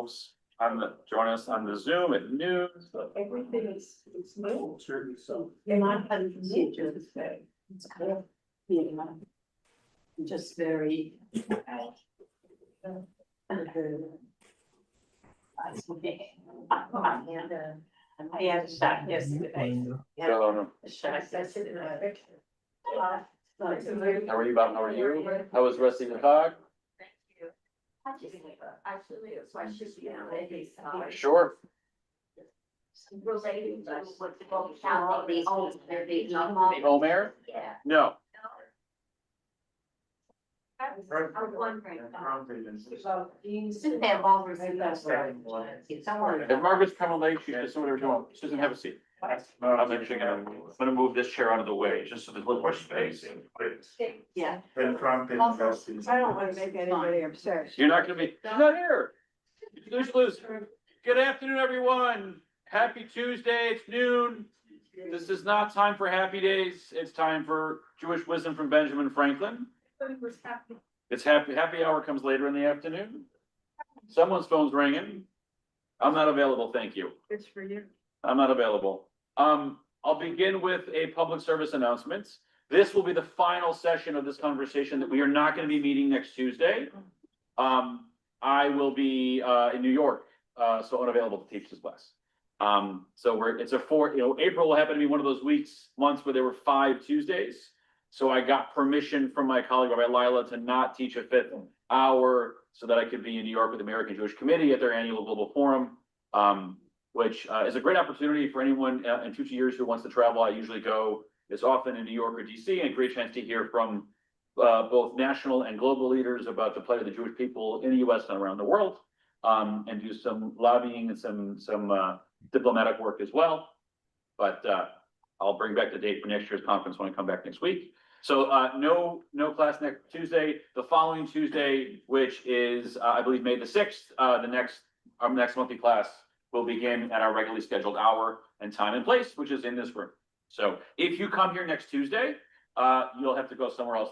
folks joining us on the Zoom at noon. Everything is, it's new. So. You're not having procedures, it's kind of, you know, just very. I had a shot yesterday. So, A shot yesterday. how are you, Bob? How are you? How was the rest of your talk? Actually, it's why she's the lady. Sure. Relating to what the vocabulary of The Omer? Yeah. No. I'm wondering. Sit there while we're doing that. Don't worry. If Margaret's coming late, she just whatever she wants. She doesn't have a seat. I'm actually gonna move this chair out of the way, just so there's a little more space. Yeah. I don't want to make anybody upset. You're not gonna be, she's not here. Lose. Good afternoon, everyone. Happy Tuesday, it's noon. This is not time for happy days. It's time for Jewish wisdom from Benjamin Franklin. It's happy hour comes later in the afternoon. Someone's phone's ringing. I'm not available, thank you. It's for you. I'm not available. I'll begin with a public service announcement. This will be the final session of this conversation that we are not going to be meeting next Tuesday. I will be in New York, so unavailable to teach this class. So April will happen to be one of those months where there were 5 Tuesdays. So I got permission from my colleague, Rabbi Lila, to not teach a 5th hour so that I could be in New York with the American Jewish Committee at their annual global forum, which is a great opportunity for anyone in future years who wants to travel. I usually go as often in New York or DC, and a great chance to hear from both national and global leaders about the plight of the Jewish people in the US and around the world, and do some lobbying and some diplomatic work as well. But I'll bring back the date for next year's conference when I come back next week. So no class next Tuesday. The following Tuesday, which is I believe May the 6th, our next monthly class will begin at our regularly scheduled hour and time and place, which is in this room. So if you come here next Tuesday, you'll have to go somewhere else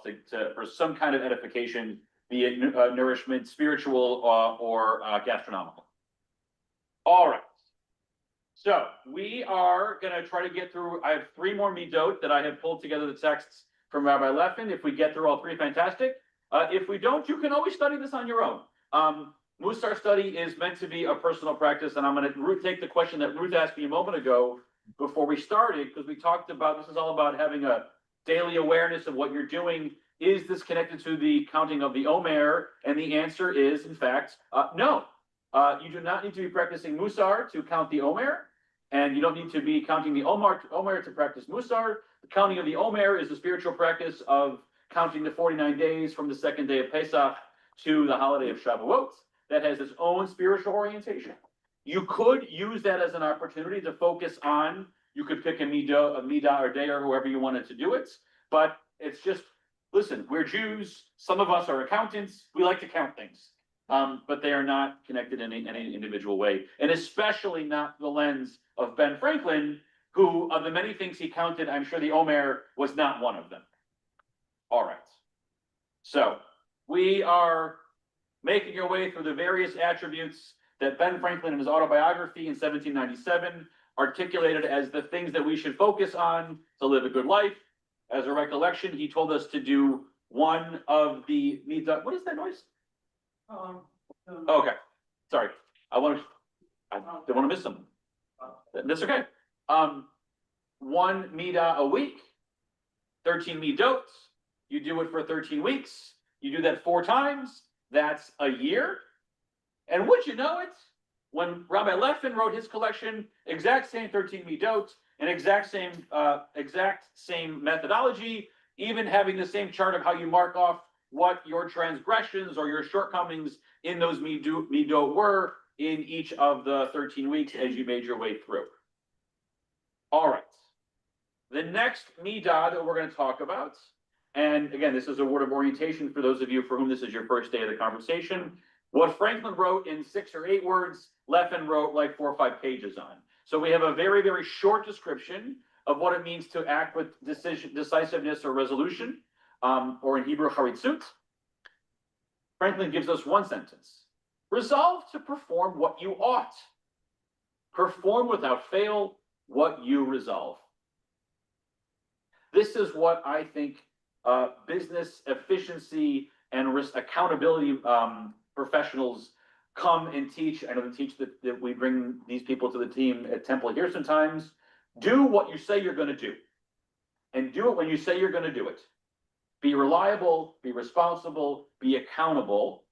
for some kind of edification, be it nourishment, spiritual or gastronomical. All right. So we are going to try to get through. I have 3 more midot that I have pulled together the texts from Rabbi Lefin. If we get through all 3, fantastic. If we don't, you can always study this on your own. Mussar study is meant to be a personal practice, and I'm going to take the question that Ruth asked me a moment ago before we started, because we talked about this is all about having a daily awareness of what you're doing. Is this connected to the counting of the Omer? And the answer is, in fact, no. You do not need to be practicing Mussar to count the Omer, and you don't need to be counting the Omer to practice Mussar. The counting of the Omer is the spiritual practice of counting the 49 days from the 2nd day of Pesach to the holiday of Shavuot. That has its own spiritual orientation. You could use that as an opportunity to focus on, you could pick a midah or day or whoever you wanted to do it, but it's just, listen, we're Jews, some of us are accountants, we like to count things, but they are not connected in any individual way, and especially not the lens of Ben Franklin, who, of the many things he counted, I'm sure the Omer was not one of them. All right, so we are making your way through the various attributes that Ben Franklin in his autobiography in 1797 articulated as the things that we should focus on to live a good life. As a recollection, he told us to do one of the midah. What is that noise? Okay, sorry. I don't want to miss something. That's okay. 1 midah a week, 13 midot. You do it for 13 weeks. You do that 4 times. That's a year. And would you know it? When Rabbi Lefin wrote his collection, exact same 13 midot, and exact same methodology, even having the same chart of how you mark off what your transgressions or your shortcomings in those midot were in each of the 13 weeks as you made your way through. All right. The next midah that we're going to talk about, and again, this is a word of orientation for those of you for whom this is your first day of the conversation. What Franklin wrote in 6 or 8 words, Lefin wrote like 4 or 5 pages on. So we have a very, very short description of what it means to act with decisiveness or resolution, or in Hebrew, charitzut. Franklin gives us 1 sentence. Resolve to perform what you ought. Perform without fail what you resolve. This is what I think business efficiency and risk accountability professionals come and teach. I know they teach that we bring these people to the team at Temple here sometimes. Do what you say you're going to do, and do it when you say you're going to do it. Be reliable, be responsible, be accountable.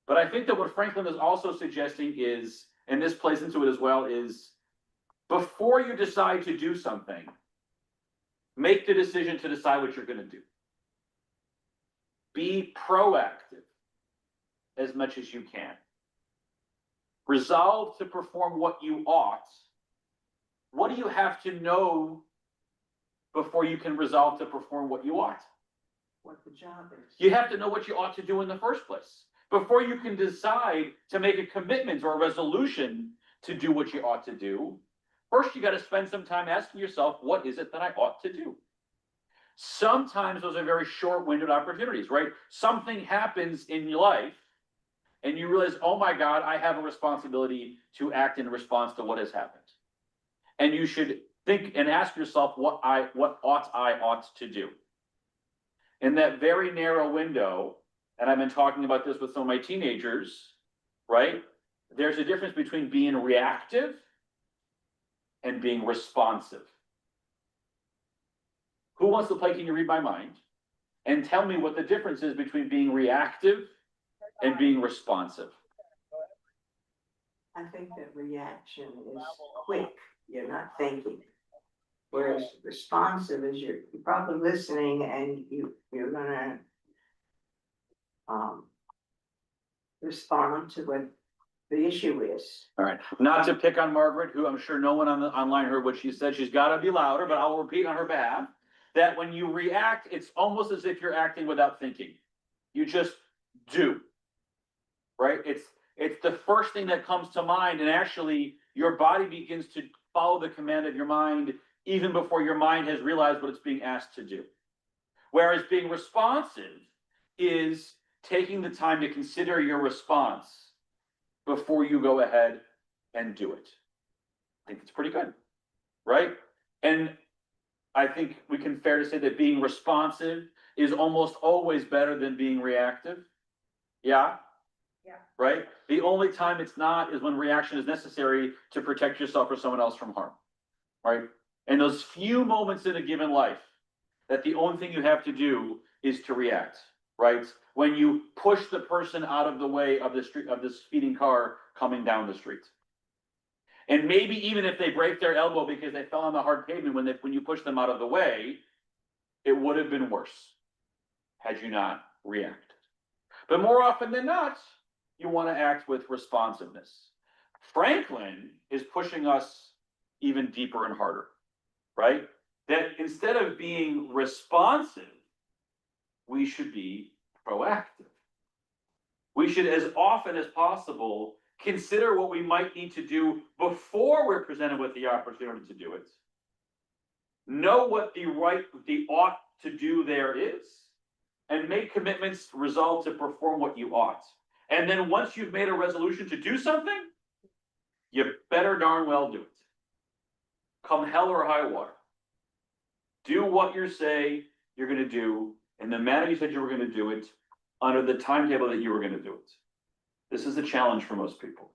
But I think that what Franklin is also suggesting is, and this plays into it as well, is before you decide to do something, make the decision to decide what you're going to do. Be proactive as much as you can. Resolve to perform what you ought. What do you have to know before you can resolve to perform what you ought? What the job is. You have to know what you ought to do in the first place. Before you can decide to make a commitment or a resolution to do what you ought to do, first you got to spend some time asking yourself, what is it that I ought to do? Sometimes those are very short-winded opportunities, right? Something happens in your life and you realize, oh my God, I have a responsibility to act in response to what has happened. And you should think and ask yourself what ought I to do. In that very narrow window, and I've been talking about this with some of my teenagers, right? There's a difference between being reactive and being responsive. Who wants to play Can You Read My Mind? And tell me what the difference is between being reactive and being responsive. I think that reaction is quick, you're not thinking. Whereas responsive is you're probably listening and you're gonna respond to what the issue is. All right, not to pick on Margaret, who I'm sure no one on the online heard what she said. She's got to be louder, but I'll repeat on her behalf that when you react, it's almost as if you're acting without thinking. You just do, right? It's the first thing that comes to mind, and actually your body begins to follow the command of your mind even before your mind has realized what it's being asked to do. Whereas being responsive is taking the time to consider your response before you go ahead and do it. I think it's pretty good, right? And I think we can fair to say that being responsive is almost always better than being reactive. Yeah? Yeah. Right? The only time it's not is when reaction is necessary to protect yourself or someone else from harm, right? And those few moments in a given life that the only thing you have to do is to react, right? When you push the person out of the way of the street, of this speeding car coming down the street. And maybe even if they break their elbow because they fell on the hard pavement when you push them out of the way, it would have been worse had you not reacted. But more often than not, you want to act with responsiveness. Franklin is pushing us even deeper and harder, right? That instead of being responsive, we should be proactive. We should, as often as possible, consider what we might need to do before we're presented with the opportunity to do it. Know what the ought to do there is, and make commitments resolved to perform what you ought. And then once you've made a resolution to do something, you better darn well do it. Come hell or high water. Do what you say you're going to do in the manner you said you were going to do it, under the timetable that you were going to do it. This is a challenge for most people.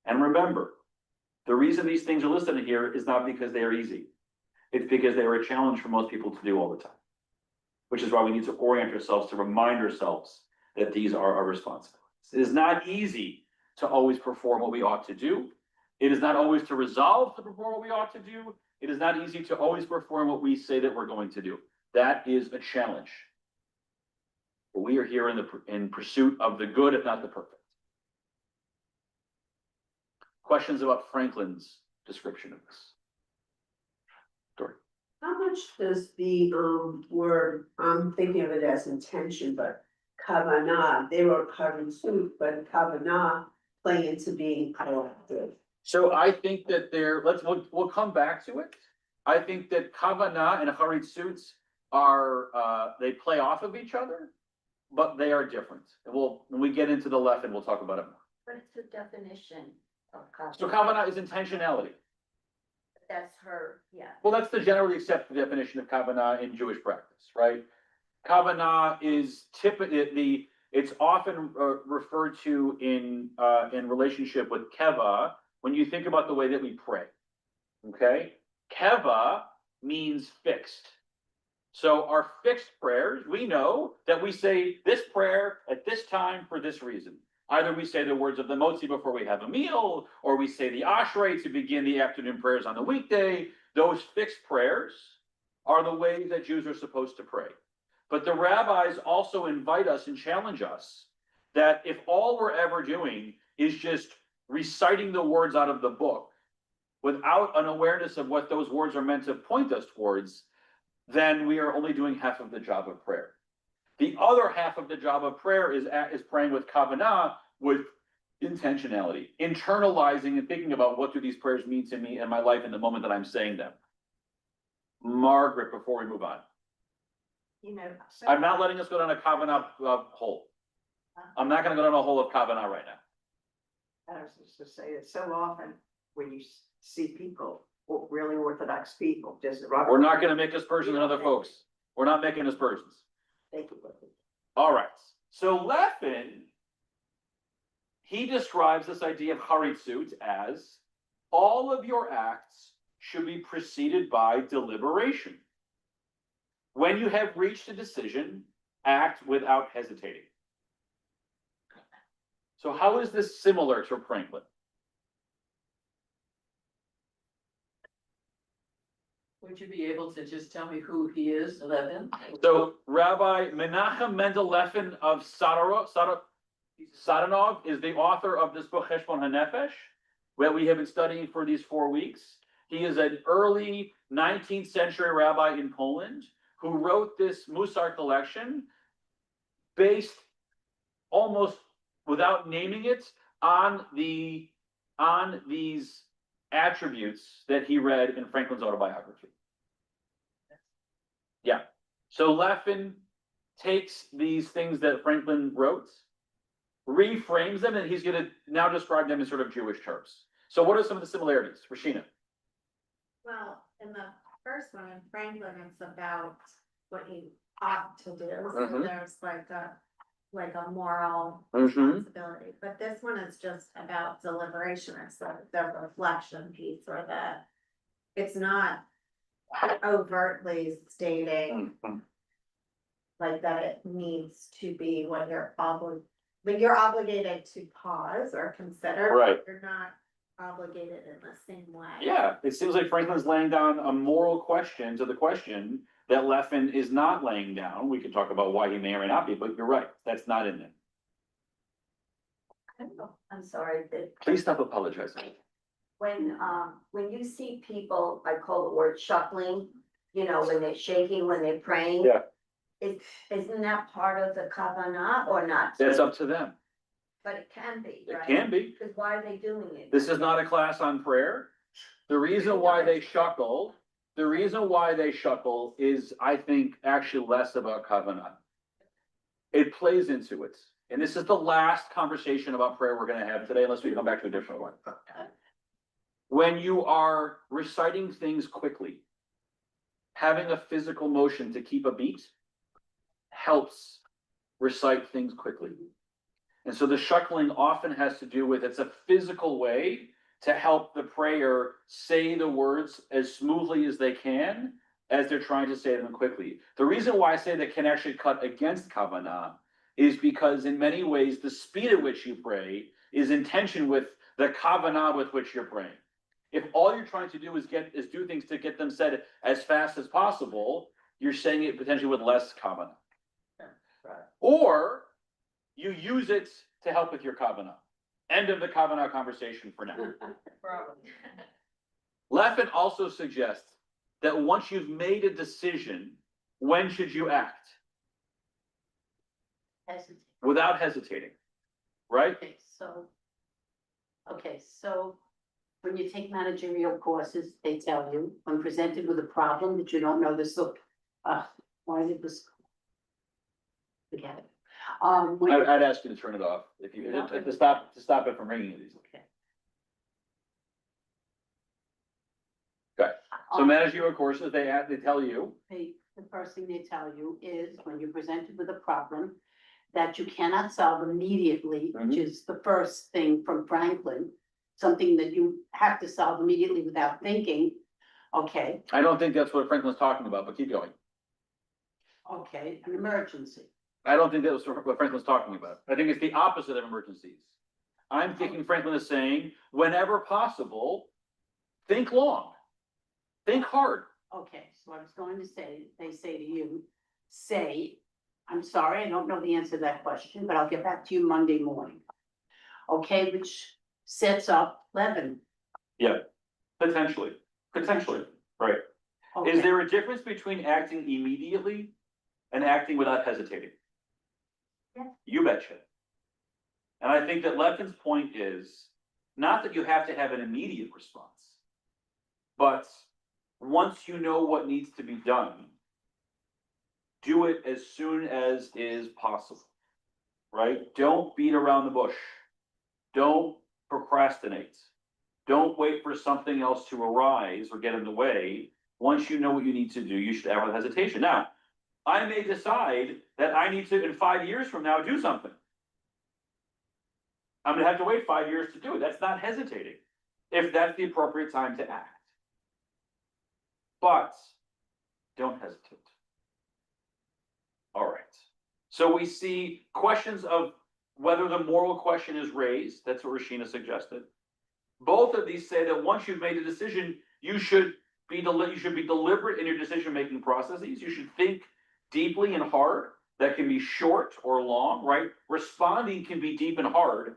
And remember, the reason these things are listed in here is not because they are easy. It's because they are a challenge for most people to do all the time. Which is why we need to orient ourselves to remind ourselves that these are our responsibilities. It is not easy to always perform what we ought to do. It is not always to resolve to perform what we ought to do. It is not easy to always perform what we say that we're going to do. That is a challenge. But we are here in pursuit of the good, if not the perfect. Questions about Franklin's description of this? Dory. How much does the word, I'm thinking of it as intention, but kavanah, they wrote carbon soup, but kavanah play into being proactive? So I think that we'll come back to it. I think that kavanah and haritzut are they play off of each other, but they are different. And when we get into the Lefin, we'll talk about it more. But it's the definition of So kavanah. kavanah is intentionality. That's her, yeah. Well, that's the generally accepted definition of kavanah in Jewish practice, right? Kavanah is typically, it's often referred to in relationship with keva when you think about the way that we pray. Okay, keva means fixed. So our fixed prayers, we know that we say this prayer at this time for this reason. Either we say the words of the motzi before we have a meal, or we say the ashrei to begin the afternoon prayers on the weekday. Those fixed prayers are the way that Jews are supposed to pray. But the rabbis also invite us and challenge us that if all we're ever doing is just reciting the words out of the book without an awareness of what those words are meant to point us towards, then we are only doing half of the job of prayer. The other half of the job of prayer is praying with kavanah, with intentionality, internalizing and thinking about what do these prayers mean to me in my life in the moment that I'm saying them. Margaret, before we move on. You know. So I'm not letting us go down a kavanah hole. I'm not gonna go down a hole of kavanah right now. I was just to say that so often when you see people, really Orthodox people, just. We're not gonna make aspersions on other folks. We're not making aspersions. Thank you. All right, so Lefin, he describes this idea of haritzut as all of your acts should be preceded by deliberation. When you have reached a decision, act without hesitating. So how is this similar to Franklin? Would you be able to just tell me who he is, Levin? So Rabbi Menachem Mendel Lefin of Saranov is the author of this book, Cheshbon HaNefesh, that we have been studying for these 4 weeks. He is an early 19th century rabbi in Poland who wrote this Mussar collection based almost without naming it on these attributes that he read in Franklin's autobiography. Yeah. So Lefin takes these things that Franklin wrote, reframes them, and he's going to now describe them in sort of Jewish terms. So what are some of the similarities, Rashina? Well, in the first one, in Franklin, it's about what you ought to do. So Mhm. there's like a moral Mhm. responsibility. But this one is just about deliberation. It's the reflection piece or it's not overtly stating like that it needs to be what you're obligated to pause or consider. Right. But you're not obligated in the same way. Yeah, it seems like Franklin's laying down a moral question to the question that Lefin is not laying down. We could talk about why he may or may not be, but you're right, that's not in there. I'm sorry, that Please stop apologizing. when you see people, I call the word shuffling, you know, when they're shaking, when they're praying. Yeah. Isn't that part of the kavanah or not? That's up to them. But it can be, It right? can be. Because why are they doing it? This is not a class on prayer. The reason why they shuckle is, I think, actually less about kavanah. It plays into it. And this is the last conversation about prayer we're gonna have today, unless we come back to a different one. When you are reciting things quickly, having a physical motion to keep a beat helps recite things quickly. And so the shuckling often has to do with, it's a physical way to help the prayer say the words as smoothly as they can as they're trying to say them quickly. The reason why I say that can actually cut against kavanah is because in many ways, the speed at which you pray is in tension with the kavanah with which you're praying. If all you're trying to do is do things to get them said as fast as possible, you're saying it potentially with less kavanah. Right. Or you use it to help with your kavanah. End of the kavanah conversation for now. Lefin also suggests that once you've made a decision, when should you act? Hesitate. Without hesitating, right? Okay, so when you take managerial courses, they tell you, when presented with a problem that you don't know this, look, why did this? Forget it. I'd ask you to turn it off, if you, to stop it from ringing. Okay, so managerial courses, they tell you, The first thing they tell you is when you're presented with a problem that you cannot solve immediately, which is the first thing from Franklin. Something that you have to solve immediately without thinking. Okay, I don't think that's what Franklin's talking about, but keep going. okay, an emergency. I don't think that was what Franklin's talking about. I think it's the opposite of emergencies. I'm thinking Franklin is saying, whenever possible, think long, think hard. Okay, so I was going to say, they say to you, say, I'm sorry, I don't know the answer to that question, but I'll get back to you Monday morning. Okay, which sets up Levin. Yeah, potentially, right. Okay. Is there a difference between acting immediately and acting without hesitating? Yeah. You betcha. And I think that Lefin's point is not that you have to have an immediate response, but once you know what needs to be done, do it as soon as is possible, right? Don't beat around the bush. Don't procrastinate. Don't wait for something else to arise or get in the way. Once you know what you need to do, you should act with hesitation. Now, I may decide that I need to, in 5 years from now, do something. I'm gonna have to wait 5 years to do it. That's not hesitating, if that's the appropriate time to act. But don't hesitate. All right. So we see questions of whether the moral question is raised. That's what Rashina suggested. Both of these say that once you've made a decision, you should be deliberate in your decision-making processes. You should think deeply and hard. That can be short or long, right? Responding can be deep and hard,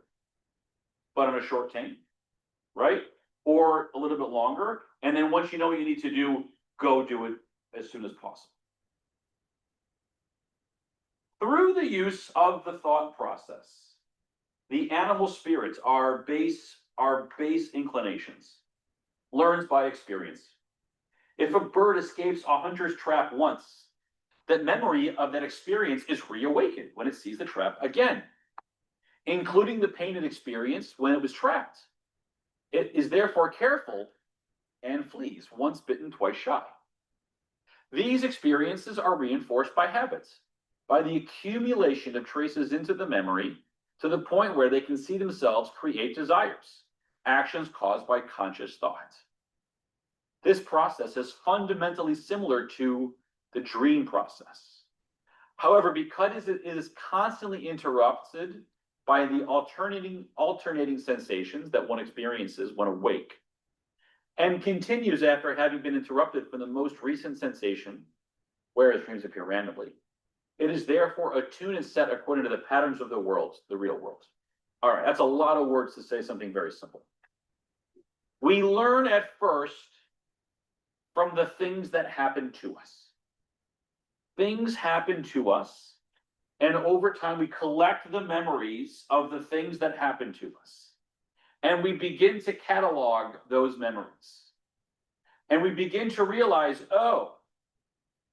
but on a short time, right? Or a little bit longer. And then once you know what you need to do, go do it as soon as possible. Through the use of the thought process, the animal spirits, our base inclinations, learns by experience. If a bird escapes a hunter's trap once, that memory of that experience is reawakened when it sees the trap again, including the pain it experienced when it was trapped. It is therefore careful and flees, once bitten, twice shy. These experiences are reinforced by habits, by the accumulation of traces into the memory to the point where they can see themselves create desires, actions caused by conscious thought. This process is fundamentally similar to the dream process. However, because it is constantly interrupted by the alternating sensations that one experiences when awake, and continues after having been interrupted from the most recent sensation, whereas dreams appear randomly, it is therefore attuned and set according to the patterns of the world, the real world. All right, that's a lot of words to say something very simple. We learn at first from the things that happen to us. Things happen to us, and over time we collect the memories of the things that happen to us. And we begin to catalog those memories. And we begin to realize, oh,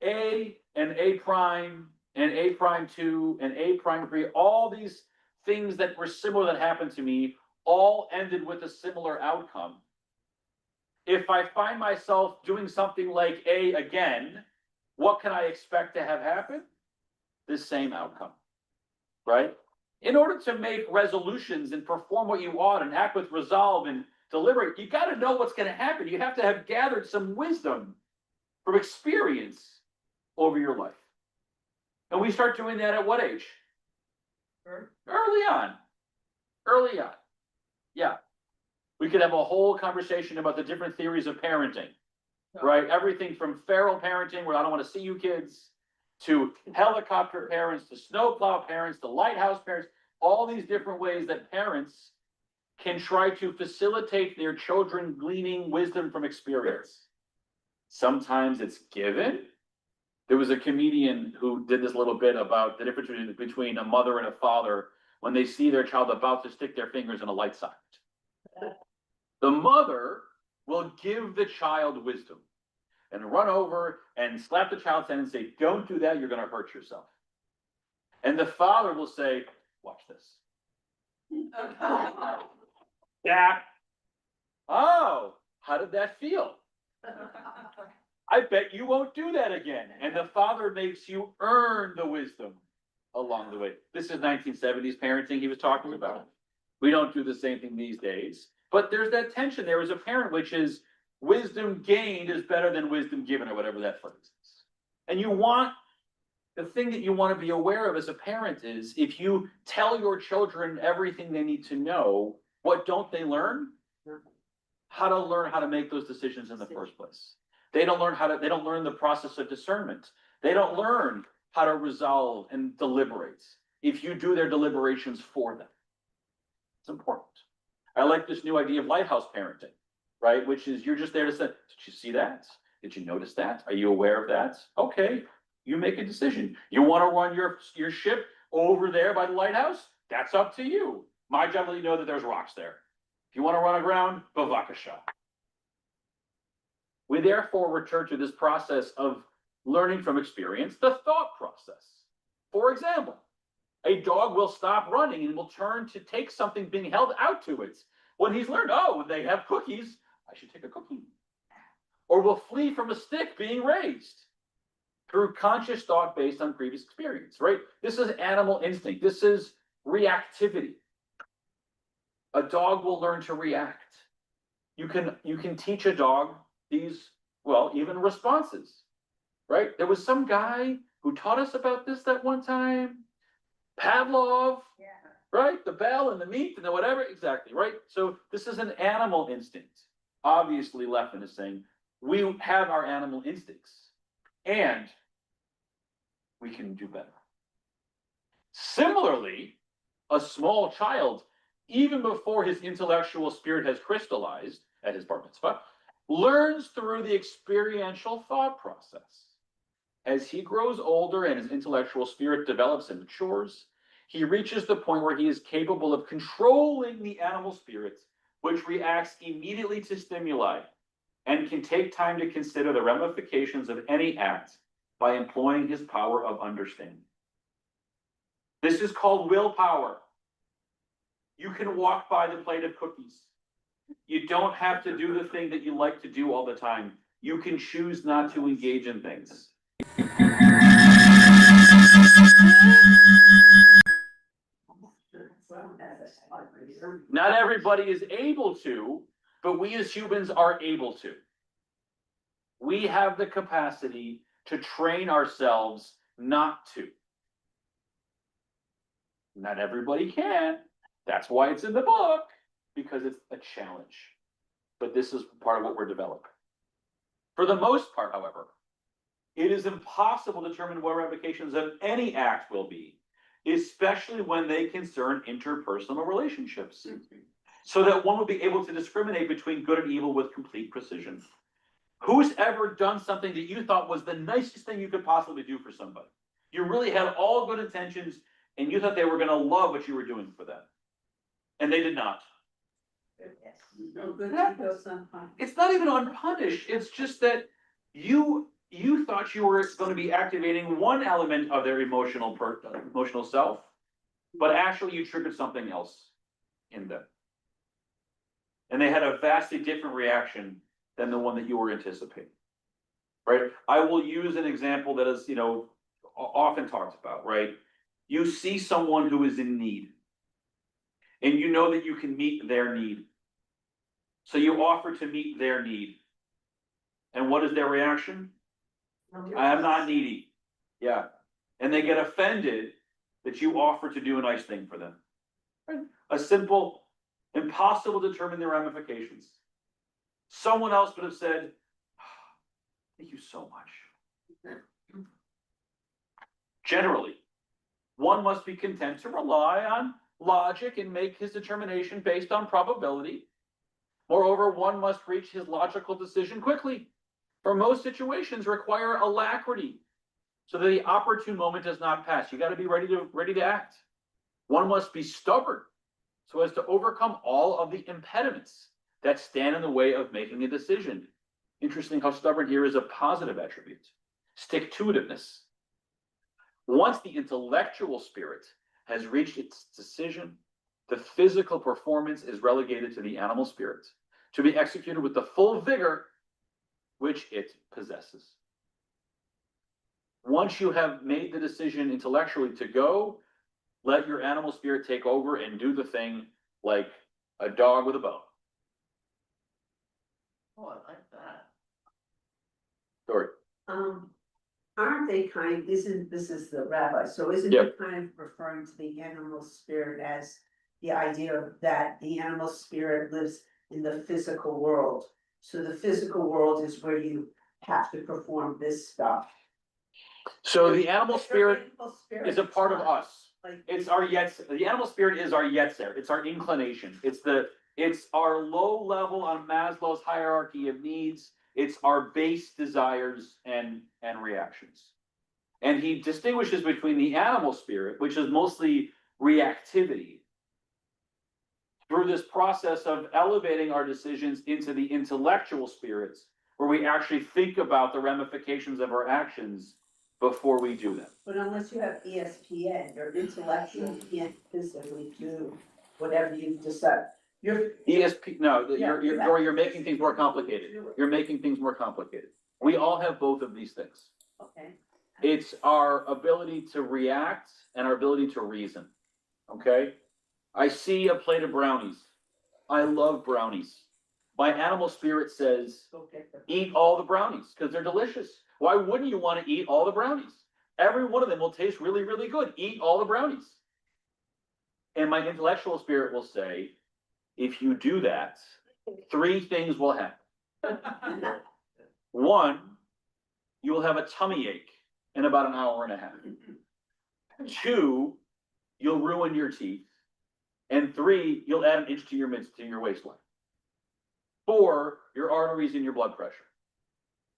A and A prime, and A prime 2, and A prime 3, all these things that were similar that happened to me, all ended with a similar outcome. If I find myself doing something like A again, what can I expect to have happen? The same outcome, right? In order to make resolutions and perform what you ought and act with resolve and deliberate, you got to know what's going to happen. You have to have gathered some wisdom from experience over your life. And we start doing that at what age? Early on. Early on. Yeah. We could have a whole conversation about the different theories of parenting, right? Everything from feral parenting, where I don't want to see you kids, to helicopter parents, to snowplow parents, to lighthouse parents, all these different ways that parents can try to facilitate their children gleaning wisdom from experience. Sometimes it's given. There was a comedian who did this little bit about the difference between a mother and a father when they see their child about to stick their fingers in a light socket. The mother will give the child wisdom and run over and slap the child's hand and say, don't do that, you're going to hurt yourself. And the father will say, watch this. Dad, oh, how did that feel? I bet you won't do that again. And the father makes you earn the wisdom along the way. This is 1970s parenting he was talking about. We don't do the same thing these days, but there's that tension there as a parent, which is wisdom gained is better than wisdom given, or whatever that phrase is. And the thing that you want to be aware of as a parent is, if you tell your children everything they need to know, what don't they learn? How to learn how to make those decisions in the first place. They don't learn the process of discernment. They don't learn how to resolve and deliberate if you do their deliberations for them. It's important. I like this new idea of lighthouse parenting, right? Which is, you're just there to say, did you see that? Did you notice that? Are you aware of that? Okay, you make a decision. You want to run your ship over there by the lighthouse? That's up to you. My job is to let you know that there's rocks there. If you want to run aground, bavakasha. We therefore return to this process of learning from experience, the thought process. For example, a dog will stop running and will turn to take something being held out to it. When he's learned, oh, they have cookies, I should take a cookie. Or will flee from a stick being raised through conscious thought based on previous experience, right? This is animal instinct. This is reactivity. A dog will learn to react. You can teach a dog these, well, even responses, right? There was some guy who taught us about this that one time. Pavlov, yeah. Right? The bell and the meat and the whatever, exactly, right? So this is an animal instinct. Obviously, Lefin is saying we have our animal instincts and we can do better. Similarly, a small child, even before his intellectual spirit has crystallized at his bar mitzvah, learns through the experiential thought process. As he grows older and his intellectual spirit develops and matures, he reaches the point where he is capable of controlling the animal spirit, which reacts immediately to stimuli and can take time to consider the ramifications of any act by employing his power of understanding. This is called willpower. You can walk by the plate of cookies. You don't have to do the thing that you like to do all the time. You can choose not to engage in things. Not everybody is able to, but we as humans are able to. We have the capacity to train ourselves not to. Not everybody can. That's why it's in the book, because it's a challenge. But this is part of what we're developing. For the most part, however, it is impossible to determine what ramifications of any act will be, especially when they concern interpersonal relationships, so that one would be able to discriminate between good and evil with complete precision. Who's ever done something that you thought was the nicest thing you could possibly do for somebody? You really had all good intentions, and you thought they were going to love what you were doing for them, and they did not. It's not even unpunished. It's just that you thought you were going to be activating one element of their emotional self, but actually you triggered something else in them. And they had a vastly different reaction than the one that you were anticipating, right? I will use an example that is, often talked about, right? You see someone who is in need, and you know that you can meet their need. So you offer to meet their need. And what is their reaction? I am not needy. Yeah. And they get offended that you offer to do a nice thing for them. Right? A simple, impossible to determine the ramifications. Someone else would have said, thank you so much. Generally, one must be content to rely on logic and make his determination based on probability. Moreover, one must reach his logical decision quickly. For most situations require alacrity, so that the opportune moment does not pass. You got to be ready to act. One must be stubborn, so as to overcome all of the impediments that stand in the way of making a decision. Interesting how stubborn here is a positive attribute. Stick-to-itiveness. Once the intellectual spirit has reached its decision, the physical performance is relegated to the animal spirit to be executed with the full vigor which it possesses. Once you have made the decision intellectually to go, let your animal spirit take over and do the thing like a dog with a bone. Oh, I like that. Sorry. Aren't they this is the rabbi, so isn't Yep. it kind of referring to the animal spirit as the idea that the animal spirit lives in the physical world? So the physical world is where you have to perform this stuff. So the animal spirit Animal spirit is a part of not us. Like, It's our yetzer. The animal spirit is our yetzer. It's our inclination. It's our low level on Maslow's hierarchy of needs. It's our base desires and reactions. And he distinguishes between the animal spirit, which is mostly reactivity, through this process of elevating our decisions into the intellectual spirits, where we actually think about the ramifications of our actions before we do them. but unless you have ESPN, your intellectual can't physically do whatever you decide. You're. ESP, no, Yeah, you're making things more complicated. You're making things more complicated. We all have both of these things. Okay. It's our ability to react and our ability to reason. Okay? I see a plate of brownies. I love brownies. My animal spirit says, Go get them. eat all the brownies because they're delicious. Why wouldn't you want to eat all the brownies? Every one of them will taste really, really good. Eat all the brownies. And my intellectual spirit will say, if you do that, 3 things will happen. 1, you will have a tummy ache in about an hour and a half. 2, you'll ruin your teeth. And 3, you'll add an inch to your waistline. 4, your arteries and your blood pressure.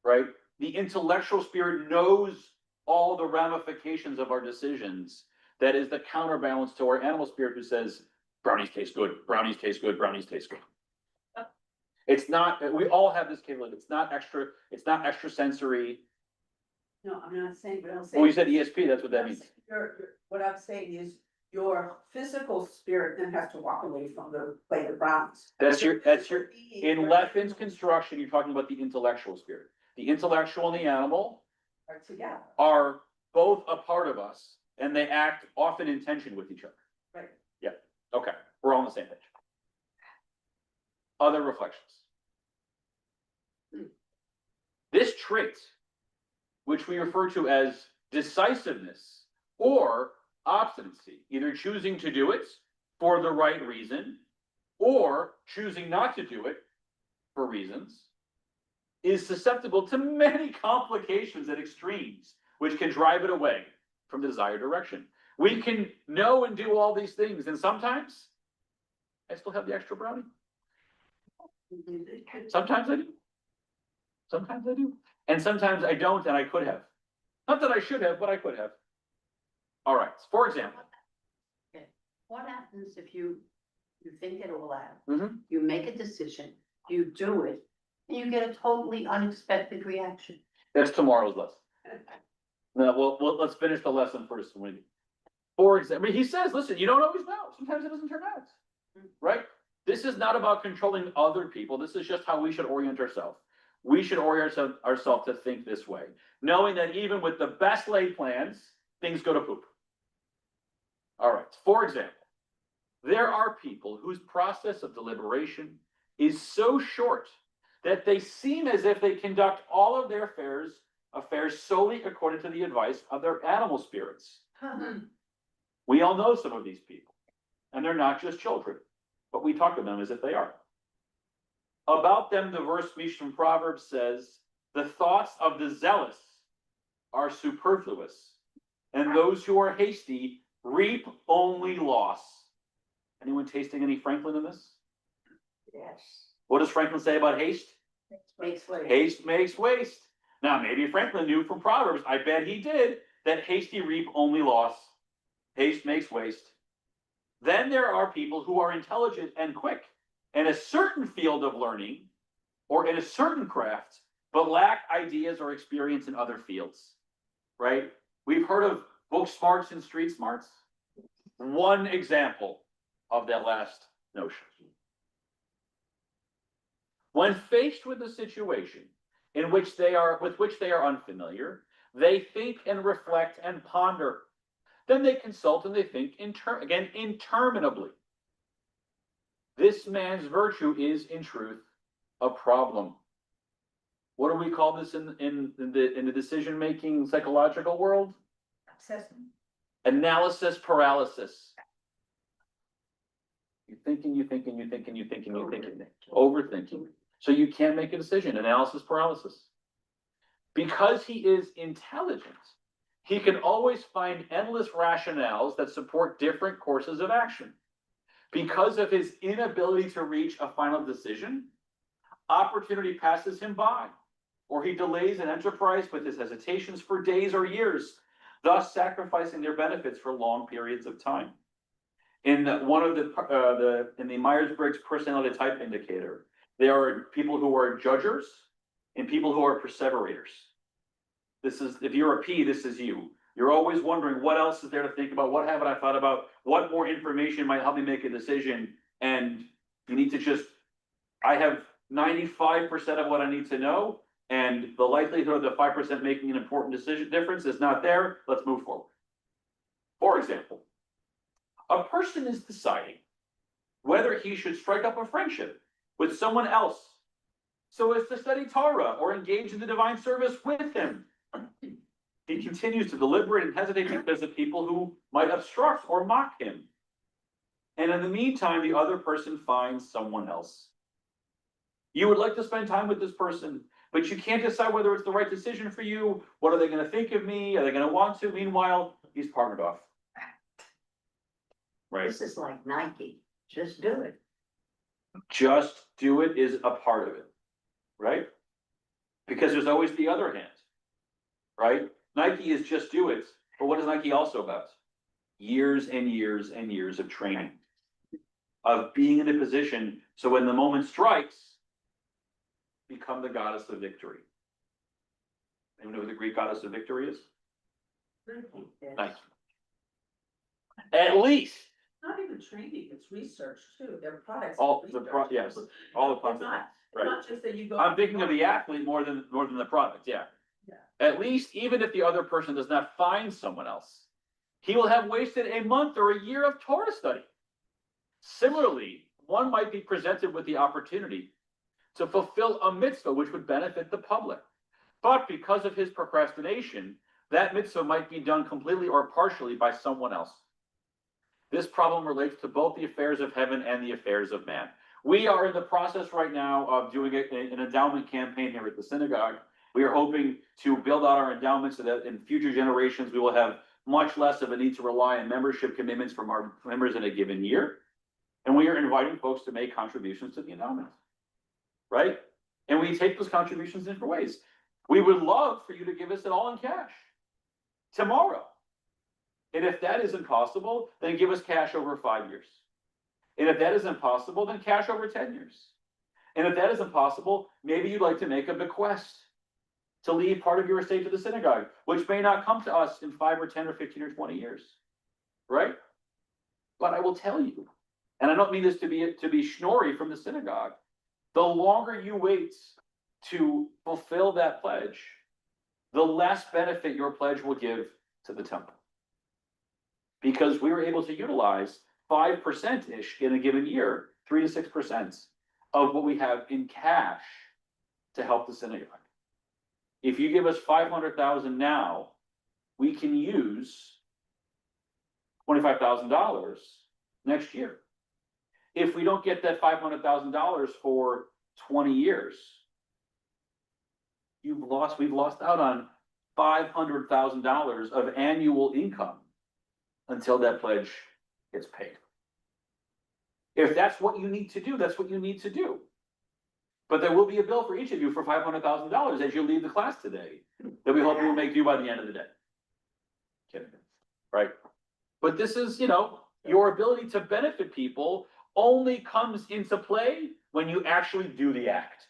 Right? The intellectual spirit knows all the ramifications of our decisions. That is the counterbalance to our animal spirit who says, brownies taste good, brownies taste good, brownies taste good. It's not, we all have this capability. It's not extra sensory. No, I'm not saying, but I'm saying. Well, you said ESP, that's what that means. What I'm saying is, your physical spirit then has to walk away from the plate of browns. That's your, in Lefin's construction, you're talking about the intellectual spirit. The intellectual and the animal Are together, are both a part of us, and they act often in tension with each other. right? Yeah, okay, we're all on the same page. Other reflections. This trait, which we refer to as decisiveness or obstinacy, either choosing to do it for the right reason or choosing not to do it for reasons, is susceptible to many complications and extremes, which can drive it away from the desired direction. We can know and do all these things, and sometimes I still have the extra brownie. Sometimes I do. Sometimes I do. And sometimes I don't, and I could have. Not that I should have, but I could have. All right, for example. What happens if you think it all out? Mhm. You make a decision, you do it, and you get a totally unexpected reaction. That's tomorrow's lesson. No, well, let's finish the lesson first. For example, he says, listen, you don't always know. Sometimes it doesn't turn out. Right? This is not about controlling other people. This is just how we should orient ourselves. We should orient ourselves to think this way, knowing that even with the best laid plans, things go to poop. All right. For example, there are people whose process of deliberation is so short that they seem as if they conduct all of their affairs solely according to the advice of their animal spirits. We all know some of these people, and they're not just children, but we talk to them as if they are. About them, the verse from Proverbs says, the thoughts of the zealous are superfluous, and those who are hasty reap only loss. Anyone tasting any Franklin in this? Yes. What does Franklin say about haste? Makes way. Haste makes waste. Now, maybe Franklin knew from Proverbs, I bet he did, that hasty reap only loss. Haste makes waste. Then there are people who are intelligent and quick in a certain field of learning or in a certain craft, but lack ideas or experience in other fields, right? We've heard of book smarts and street smarts. One example of that last notion. When faced with a situation with which they are unfamiliar, they think and reflect and ponder. Then they consult and they think interminably. This man's virtue is, in truth, a problem. What do we call this in the decision-making psychological world? Obsession. Analysis paralysis. You're thinking, overthinking. So you can't make a decision, analysis paralysis. Because he is intelligent, he can always find endless rationales that support different courses of action. Because of his inability to reach a final decision, opportunity passes him by, or he delays an enterprise with his hesitations for days or years, thus sacrificing their benefits for long periods of time. In one of in the Myers-Briggs personality type indicator, there are people who are judgers and people who are perseverators. This is, if you're a P, this is you. You're always wondering what else is there to think about, what haven't I thought about, what more information might help me make a decision, and you need to just, I have 95% of what I need to know, and the likelihood of the 5% making an important decision difference is not there, let's move forward. For example, a person is deciding whether he should strike up a friendship with someone else so as to study Torah or engage in the divine service with him. He continues to deliberate and hesitate because of people who might obstruct or mock him. And in the meantime, the other person finds someone else. You would like to spend time with this person, but you can't decide whether it's the right decision for you. What are they going to think of me? Are they going to want to? Meanwhile, he's partnered off. Right. This is like Nike, just do it. Just do it is a part of it, right? Because there's always the other hand, right? Nike is just do it, but what is Nike also about? Years and years and years of training, of being in a position so when the moment strikes, become the goddess of victory. Anyone know who the Greek goddess of victory is? Nike. At least. Not even training, it's research too, their products. All the yes, all the It's products. not, Right. not just that you go. I'm thinking of the athlete more than the product, yeah. Yeah. At least, even if the other person does not find someone else, he will have wasted a month or a year of Torah study. Similarly, one might be presented with the opportunity to fulfill a mitzvah which would benefit the public. But because of his procrastination, that mitzvah might be done completely or partially by someone else. This problem relates to both the affairs of heaven and the affairs of man. We are in the process right now of doing an endowment campaign here at the synagogue. We are hoping to build out our endowment so that in future generations, we will have much less of a need to rely on membership commitments from our members in a given year. And we are inviting folks to make contributions to the endowment, right? And we take those contributions in different ways. We would love for you to give us it all in cash tomorrow. And if that isn't possible, then give us cash over 5 years. And if that isn't possible, then cash over 10 years. And if that isn't possible, maybe you'd like to make a bequest to leave part of your estate to the synagogue, which may not come to us in 5 or 10 or 15 or 20 years, right? But I will tell you, and I don't mean this to be schnorry from the synagogue, the longer you wait to fulfill that pledge, the less benefit your pledge will give to the temple. Because we were able to utilize 5%-ish in a given year, 3 to 6% of what we have in cash to help the synagogue. If you give us $500,000 now, we can use $25,000 next year. If we don't get that $500,000 for 20 years, we've lost out on $500,000 of annual income until that pledge gets paid. If that's what you need to do, that's what you need to do. But there will be a bill for each of you for $500,000 as you leave the class today that we hope you will make due by the end of the day. Kidding, right? But this is, your ability to benefit people only comes into play when you actually do the act.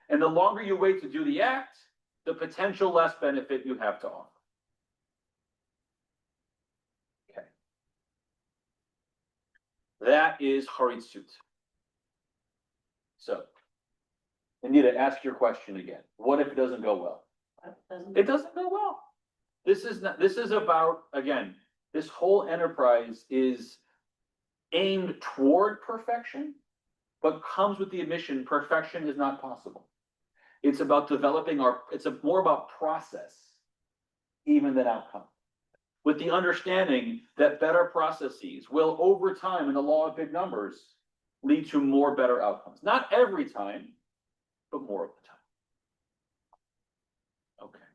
And the longer you wait to do the act, the potential less benefit you have to offer. That is haritzut. So, Anita, ask your question again. What if it doesn't go well? It doesn't go well. This is about, again, this whole enterprise is aimed toward perfection, but comes with the admission perfection is not possible. It's about developing it's more about process even than outcome. With the understanding that better processes will, over time, in the law of big numbers, lead to more better outcomes. Not every time, but more of the time. Okay.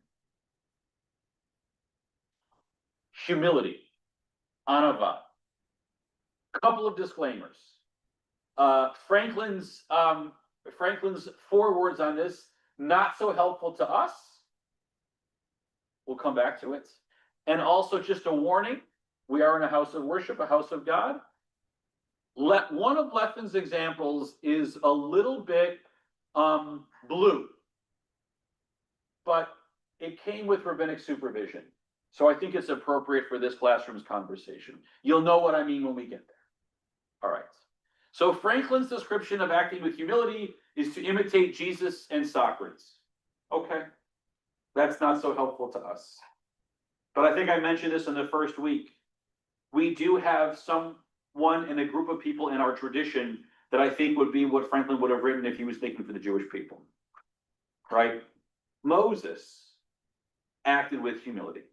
Humility, anava. Couple of disclaimers. Franklin's 4 words on this, not so helpful to us. We'll come back to it. And also just a warning, we are in a house of worship, a house of God. One of Lefin's examples is a little bit blue, but it came with rabbinic supervision. So I think it's appropriate for this classroom's conversation. You'll know what I mean when we get there. All right. So Franklin's description of acting with humility is to imitate Jesus and Socrates. Okay. That's not so helpful to us. But I think I mentioned this in the first week. We do have someone in a group of people in our tradition that I think would be what Franklin would have written if he was thinking for the Jewish people. Right? Moses acted with humility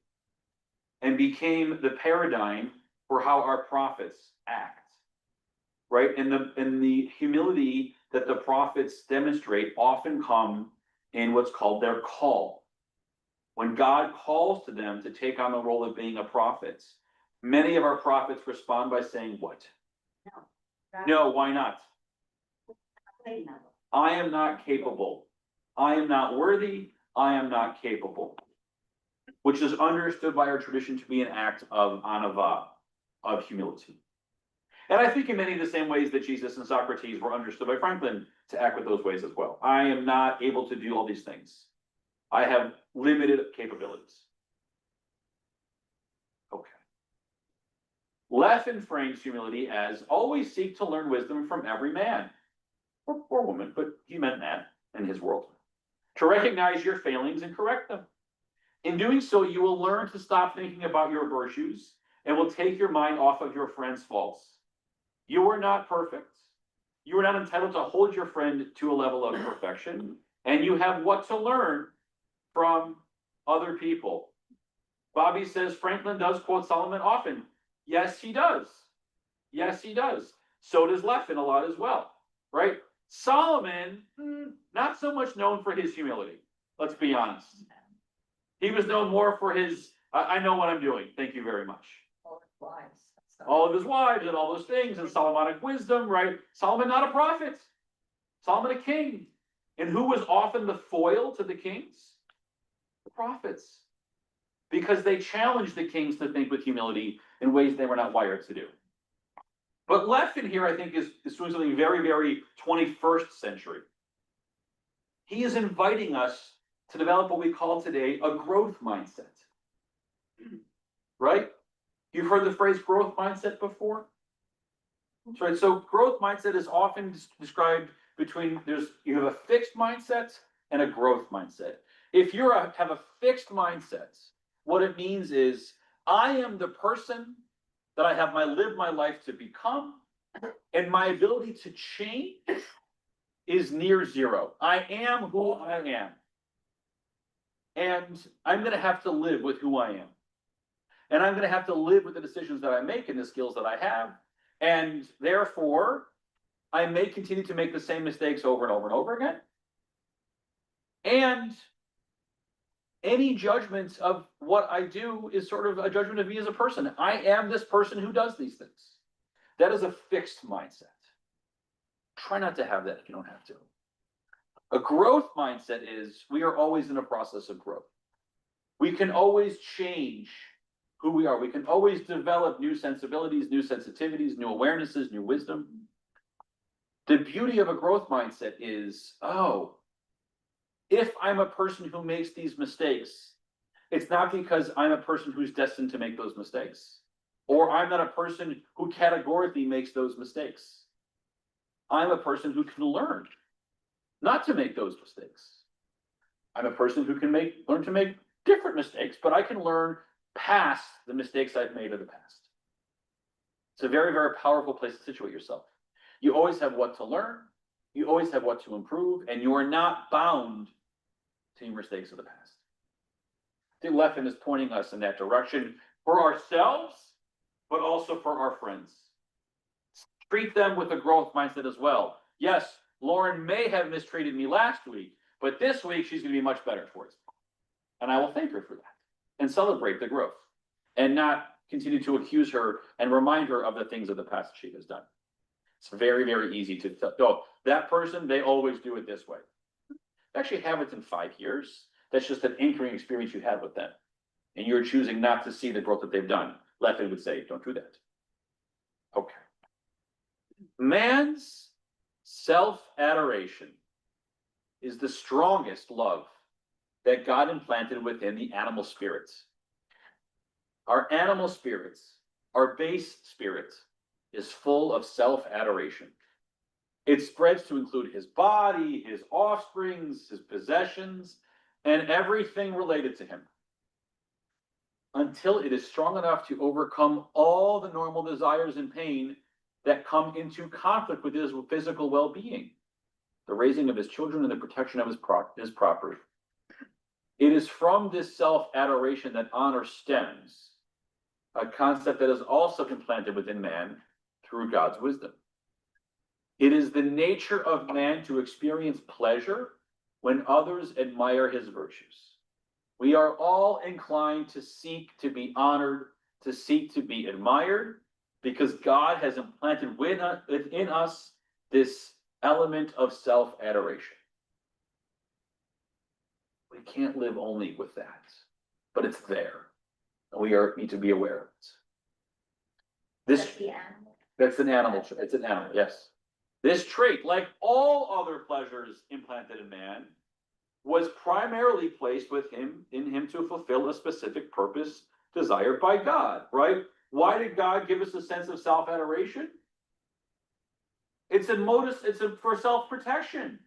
and became the paradigm for how our prophets act. Right? And the humility that the prophets demonstrate often come in what's called their call. When God calls to them to take on the role of being a prophet, many of our prophets respond by saying what? No, why not? I am not capable. I am not worthy. I am not capable. Which is understood by our tradition to be an act of anava, of humility. And I think in many of the same ways that Jesus and Socrates were understood by Franklin to act with those ways as well. I am not able to do all these things. I have limited capabilities. Okay. Lefin frames humility as always seek to learn wisdom from every man or woman, but he meant man in his world. To recognize your failings and correct them. In doing so, you will learn to stop thinking about your virtues and will take your mind off of your friend's faults. You are not perfect. You are not entitled to hold your friend to a level of perfection, and you have what to learn from other people. Bobby says Franklin does quote Solomon often. Yes, he does. Yes, he does. So does Lefin a lot as well, right? Solomon, not so much known for his humility. Let's be honest. He was known more for his, I know what I'm doing. Thank you very much. All of his wives and all those things and Solomonic wisdom, right? Solomon not a prophet. Solomon a king. And who was often the foil to the kings? The prophets. Because they challenged the kings to think with humility in ways they were not wired to do. But Lefin here, I think, is doing something very, very 21st century. He is inviting us to develop what we call today a growth mindset. Right? You've heard the phrase growth mindset before? That's right. So growth mindset is often described between, you have a fixed mindset and a growth mindset. If you have a fixed mindset, what it means is I am the person that I have lived my life to become, and my ability to change is near zero. I am who I am. And I'm going to have to live with who I am. And I'm going to have to live with the decisions that I make and the skills that I have. And therefore, I may continue to make the same mistakes over and over and over again. And any judgments of what I do is sort of a judgment of me as a person. I am this person who does these things. That is a fixed mindset. Try not to have that if you don't have to. A growth mindset is we are always in a process of growth. We can always change who we are. We can always develop new sensibilities, new sensitivities, new awarenesses, new wisdom. The beauty of a growth mindset is, if I'm a person who makes these mistakes, it's not because I'm a person who's destined to make those mistakes. Or I'm not a person who categorically makes those mistakes. I'm a person who can learn not to make those mistakes. I'm a person who can learn to make different mistakes, but I can learn past the mistakes I've made in the past. It's a very, very powerful place to situate yourself. You always have what to learn, you always have what to improve, and you are not bound to your mistakes of the past. I think Lefin is pointing us in that direction for ourselves, but also for our friends. Treat them with a growth mindset as well. Yes, Lauren may have mistreated me last week, but this week she's going to be much better towards me. And I will thank her for that and celebrate the growth and not continue to accuse her and remind her of the things of the past she has done. It's very, very easy to tell. Oh, that person, they always do it this way. Actually have it in 5 years. That's just an anchoring experience you had with them. And you're choosing not to see the growth that they've done. Lefin would say, don't do that. Okay. Man's self-adoration is the strongest love that God implanted within the animal spirits. Our animal spirits, our base spirit, is full of self-adoration. It spreads to include his body, his offsprings, his possessions, and everything related to him, until it is strong enough to overcome all the normal desires and pain that come into conflict with his physical well-being, the raising of his children and the protection of his property. It is from this self-adoration that honor stems, a concept that is also implanted within man through God's wisdom. It is the nature of man to experience pleasure when others admire his virtues. We are all inclined to seek to be honored, to seek to be admired, because God has implanted within us this element of self-adoration. We can't live only with that, but it's there, and we need to be aware of it. That's the animal. That's an animal. It's an animal, yes. This trait, like all other pleasures implanted in man, was primarily placed in him to fulfill a specific purpose desired by God, right? Why did God give us a sense of self-adoration? It's for self-protection,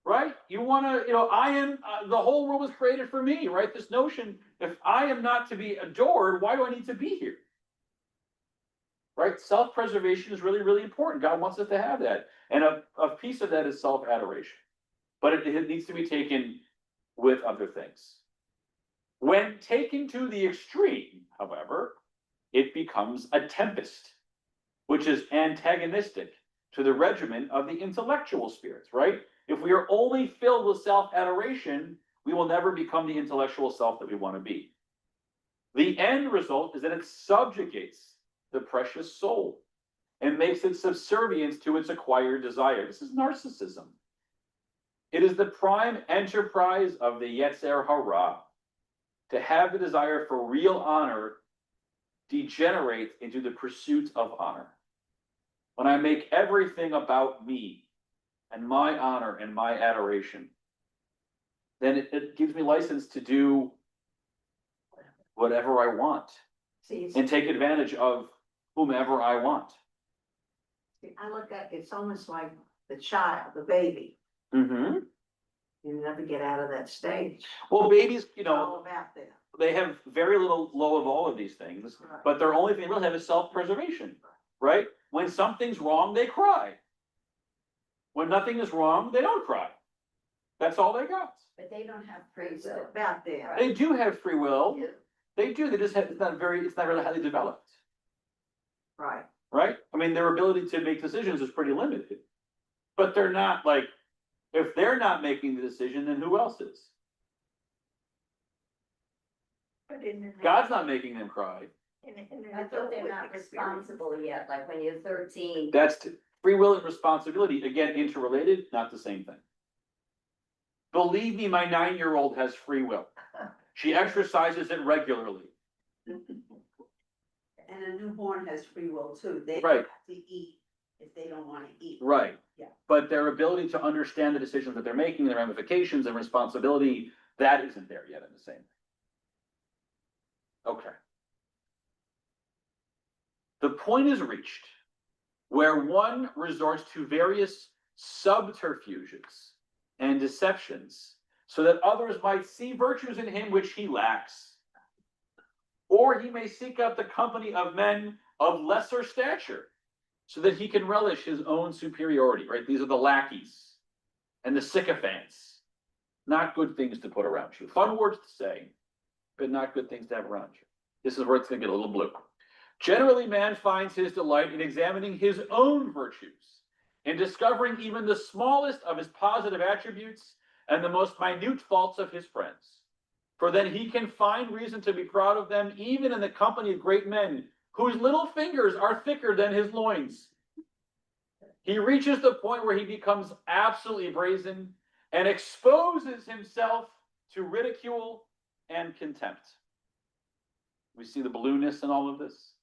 right? You want to, the whole world was created for me, right? This notion, if I am not to be adored, why do I need to be here? Right? Self-preservation is really, really important. God wants us to have that. And a piece of that is self-adoration. But it needs to be taken with other things. When taken to the extreme, however, it becomes a tempest, which is antagonistic to the regimen of the intellectual spirits, right? If we are only filled with self-adoration, we will never become the intellectual self that we want to be. The end result is that it subjugates the precious soul and makes it subservient to its acquired desire. This is narcissism. It is the prime enterprise of the Yetzer Hara to have the desire for real honor degenerate into the pursuit of honor. When I make everything about me and my honor and my adoration, then it gives me license to do whatever I want and take advantage of whomever I want. I look at, it's almost like the child, the baby. Mm-hmm. You never get out of that stage. Well, babies, It's all about that. they have very little low of all of these things, Right. but their only thing they really have is self-preservation, right? When something's wrong, they cry. When nothing is wrong, they don't cry. That's all they got. But they don't have free It's will. about that. They do have free will. Yeah. They do. They just have, it's not really highly developed, Right. right? I mean, their ability to make decisions is pretty limited. But they're not like, if they're not making the decision, then who else is? God's not making them cry. I thought they're not responsible yet, like when you're 13. That's free will and responsibility, again, interrelated, not the same thing. Believe me, my 9-year-old has free will. She exercises it regularly. And a newborn has free will too. They Right. have to eat if they don't want to eat. Right. Yeah. But their ability to understand the decisions that they're making, the ramifications and responsibility, that isn't there yet in the same. Okay. the point is reached where one resorts to various subterfuges and deceptions so that others might see virtues in him which he lacks. Or he may seek out the company of men of lesser stature so that he can relish his own superiority, right? These are the lackeys and the sycophants. Not good things to put around you. Fun words to say, but not good things to have around you. This is where it's going to get a little blue. Generally, man finds his delight in examining his own virtues, in discovering even the smallest of his positive attributes and the most minute faults of his friends. For then he can find reason to be proud of them, even in the company of great men, whose little fingers are thicker than his loins. He reaches the point where he becomes absolutely brazen and exposes himself to ridicule and contempt. We see the blueness in all of this.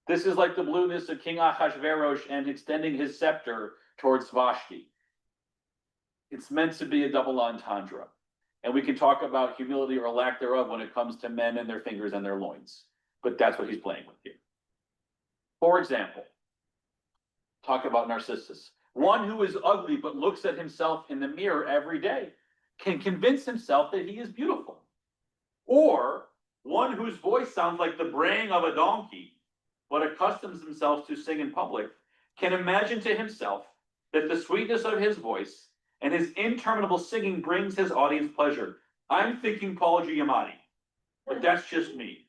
This is like the blueness of King Ahasuerus and extending his scepter towards Vashti. It's meant to be a double entendre. And we can talk about humility or lack thereof when it comes to men and their fingers and their loins. But that's what he's playing with here. For example, talk about Narcissus. One who is ugly but looks at himself in the mirror every day can convince himself that he is beautiful. Or one whose voice sounds like the braying of a donkey but accustoms himself to sing in public can imagine to himself that the sweetness of his voice and his interminable singing brings his audience pleasure. I'm thinking Paul Giamatti, but that's just me.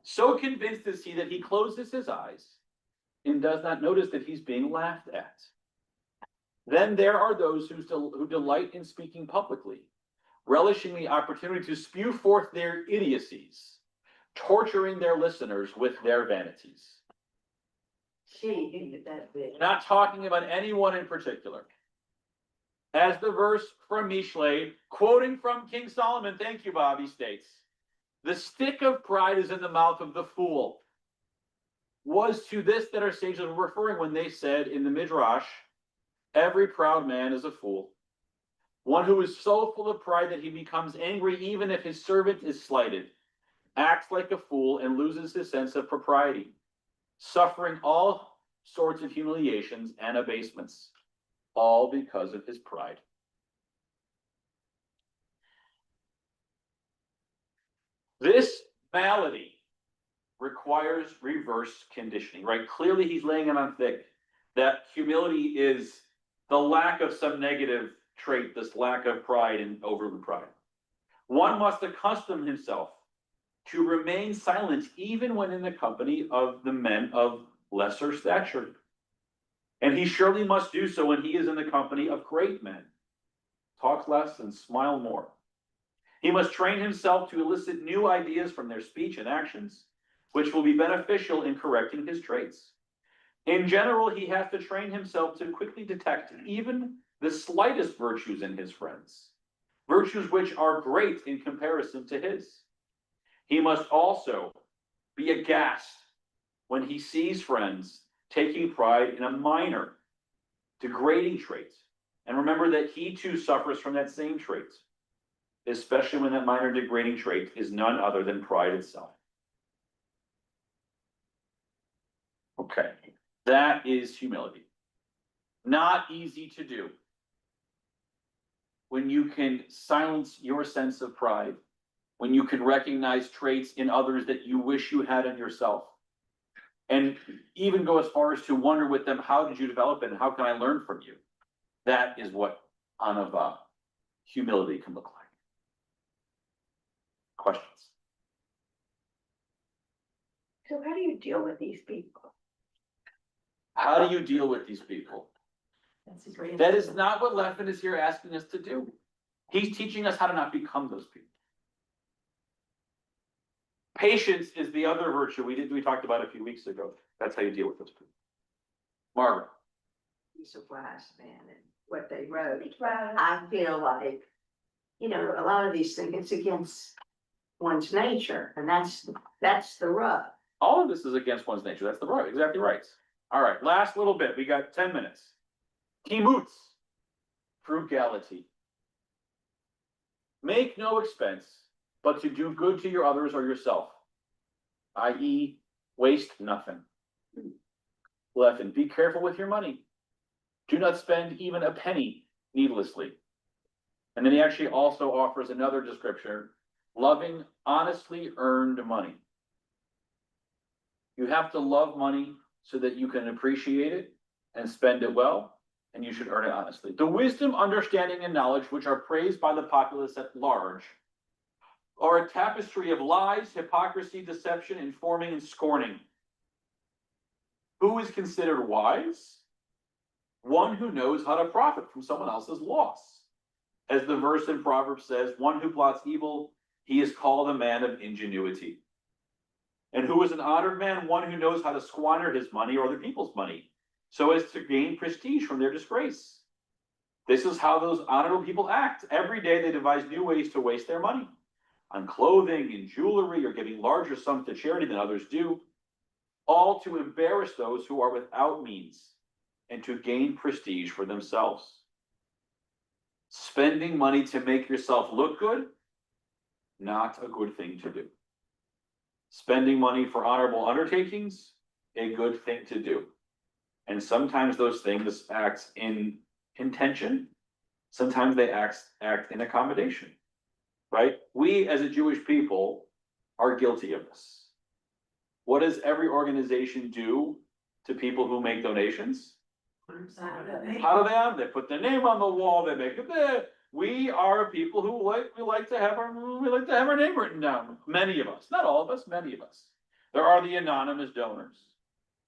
So convinced is he that he closes his eyes and does not notice that he's being laughed at. Then there are those who delight in speaking publicly, relishing the opportunity to spew forth their idiocies, torturing their listeners with their vanities. Gee, you get that big. We're not talking about anyone in particular. As the verse from Mishle, quoting from King Solomon, thank you, Bobby, states, the stick of pride is in the mouth of the fool. Was to this that our sages were referring when they said in the Midrash, every proud man is a fool. One who is so full of pride that he becomes angry even if his servant is slighted, acts like a fool and loses his sense of propriety, suffering all sorts of humiliations and abasements, all because of his pride. This malady requires reverse conditioning, right? Clearly he's laying it on thick that humility is the lack of some negative trait, this lack of pride and overly pride. One must accustom himself to remain silent even when in the company of the men of lesser stature. And he surely must do so when he is in the company of great men. Talk less and smile more. He must train himself to elicit new ideas from their speech and actions, which will be beneficial in correcting his traits. In general, he has to train himself to quickly detect even the slightest virtues in his friends, virtues which are great in comparison to his. He must also be aghast when he sees friends taking pride in a minor, degrading trait. And remember that he too suffers from that same trait, especially when that minor degrading trait is none other than pride itself. Okay, that is humility. Not easy to do. When you can silence your sense of pride, when you can recognize traits in others that you wish you had in yourself, and even go as far as to wonder with them, how did you develop it and how can I learn from you? That is what anava, humility, can look like. Questions? So how do you deal with these people? How do you deal with these people? That's a great. That is not what Lefin is here asking us to do. He's teaching us how to not become those people. Patience is the other virtue we talked about a few weeks ago. That's how you deal with those people. Margaret. He's a wise man and what they wrote. I feel like, you know, a lot of these things, it's against one's nature, and that's the rub. All of this is against one's nature. That's the right, exactly right. All right, last little bit. We got 10 minutes. Kimutz, frugality. Make no expense, but to do good to your others or yourself, i.e., waste nothing. Lefin, be careful with your money. Do not spend even a penny needlessly. And then he actually also offers another description, loving honestly earned money. You have to love money so that you can appreciate it and spend it well, and you should earn it honestly. The wisdom, understanding, and knowledge which are praised by the populace at large are a tapestry of lies, hypocrisy, deception, informing, and scorning. Who is considered wise? One who knows how to profit from someone else's loss. As the verse in Proverbs says, one who plots evil, he is called a man of ingenuity. And who is an honored man? One who knows how to squander his money or other people's money, so as to gain prestige from their disgrace. This is how those honorable people act. Every day they devise new ways to waste their money on clothing and jewelry, or giving larger sums to charity than others do, all to embarrass those who are without means and to gain prestige for themselves. Spending money to make yourself look good, not a good thing to do. Spending money for honorable undertakings, a good thing to do. And sometimes those things act in intention. Sometimes they act in accommodation, right? We as a Jewish people are guilty of this. What does every organization do to people who make donations? How do they honor? They put their name on the wall, they make it there. We are people who we like to have our name written down. Many of us, not all of us, many of us. There are the anonymous donors,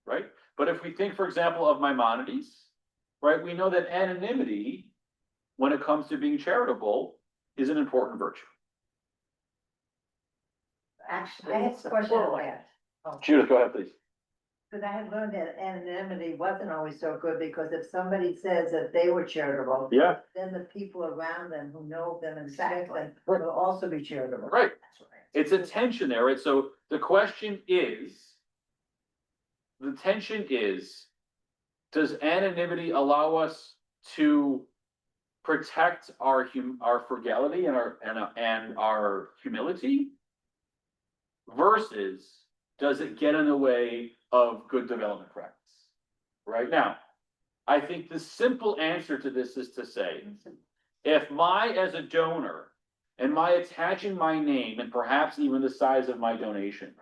right? But if we think, for example, of Maimonides, right, we know that anonymity, when it comes to being charitable, is an important virtue. Actually, I have it's a a question on forward. that. Judith, go ahead, please. Because I had learned that anonymity wasn't always so good, because if somebody says that they were charitable. Yeah. Then the people around them who know them and respect Exactly. them will also be charitable. Right. That's right. It's a tension there, right? So the tension is, does anonymity allow us to protect our frugality and our humility? Versus, does it get in the way of good development practice? Right now, I think the simple answer to this is to say, if as a donor, and my attaching my name and perhaps even the size of my donation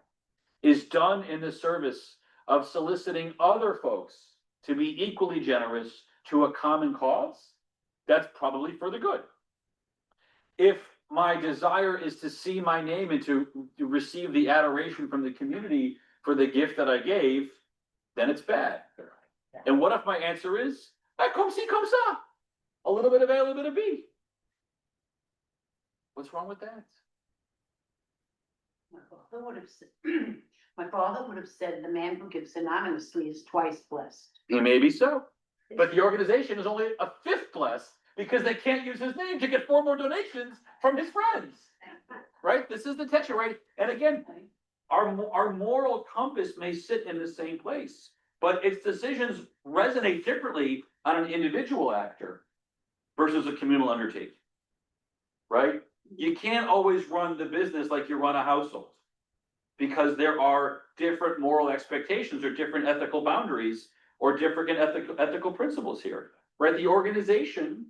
is done in the service of soliciting other folks to be equally generous to a common cause, that's probably for the good. If my desire is to see my name and to receive the adoration from the community for the gift that I gave, then it's bad. And what if my answer is, comme ci, comme ça, a little bit of A, a little bit of B? What's wrong with that? My father would have said the man who gives anonymously is twice blessed. Maybe so, but the organization is only a fifth blessed because they can't use his name to get 4 more donations from his friends. Right? This is the tension, right? And again, our moral compass may sit in the same place, but its decisions resonate differently on an individual actor versus a communal undertaking. Right? You can't always run the business like you run a household, because there are different moral expectations or different ethical boundaries or different ethical principles here. Right? The organization